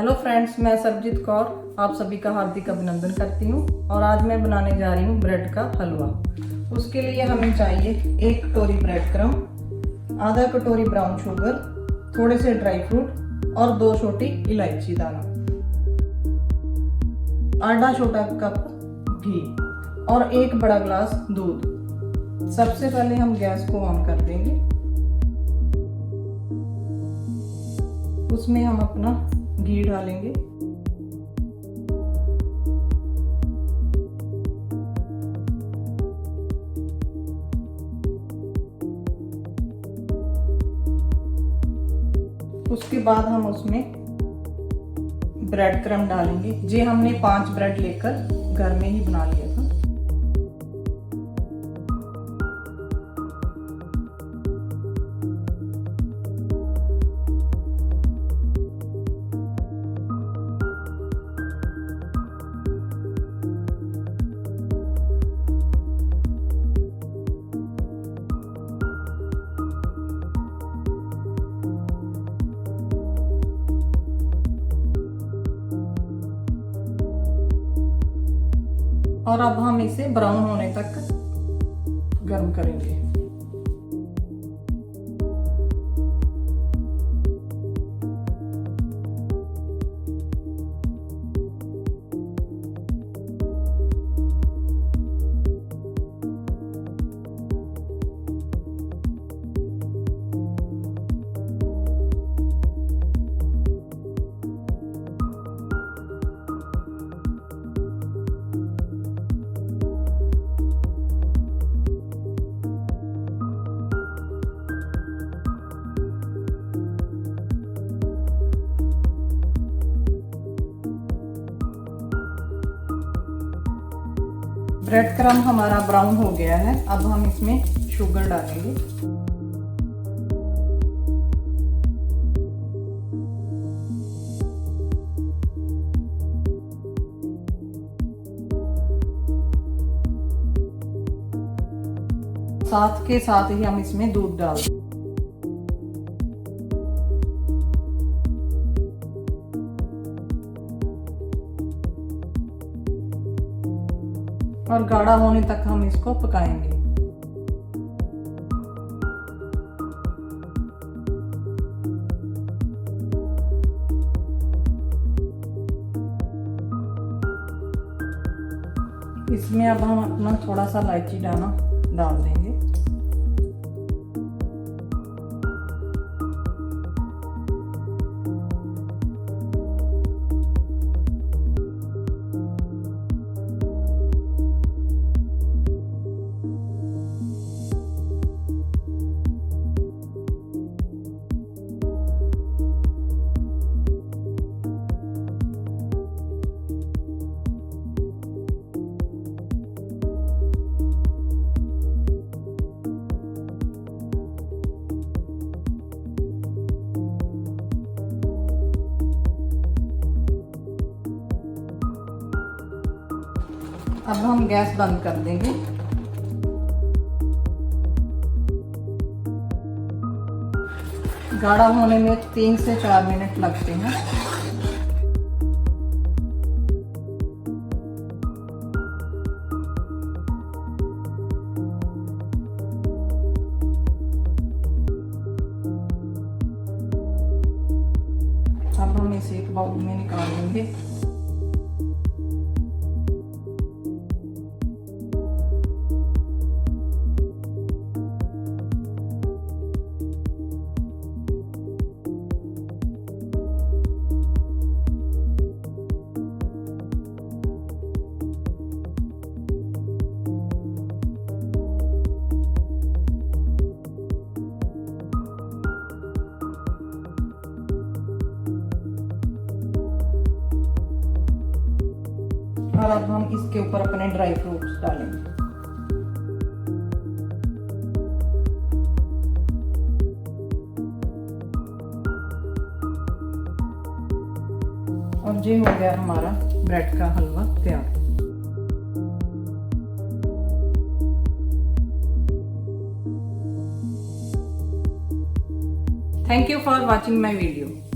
Hello friends, मैं सरबजीत कौर आप सभी का हार्दिक अभिनंदन करती हूँ और आज मैं बनाने जा रही हूँ ब्रेड का हलवा। उसके लिए हमें चाहिए 1 कटोरी ब्रेड क्रम, आधा कटोरी ब्राउन शुगर, थोड़े से ड्राई फ्रूट और 2 छोटी इलायची दाना, आधा छोटा कप घी और 1 बड़ा ग्लास दूध। सबसे पहले हम गैस को ऑन कर देंगे। उसमें हम अपना घी डालेंगे। उसके बाद हम उसमें ब्रेड क्रम्ब डालेंगे। जी हमने 5 ब्रेड लेकर घर में ही बना लिया था। और अब हम इसे ब्राउन होने तक गर्म करेंगे। ब्रेड क्रम्ब हमारा ब्राउन हो गया है। अब हम इसमें शुगर डालेंगे। साथ के साथ ही हम इसमें दूध डाल देंगे। और गाढ़ा होने तक हम इसको पकाएंगे। इसमें अब हम अपना थोड़ा सा इलायची दाना डाल देंगे। अब हम गैस बंद कर देंगे। गाढ़ा होने में 3 से 4 मिनट लगते हैं। अब हम इसे एक बाउल में निकाल लेंगे। और अब हम इसके ऊपर अपने ड्राई फ्रूट्स डालेंगे। और ये हो गया हमारा ब्रेड का हलवा तैयार। Thank you for watching my video.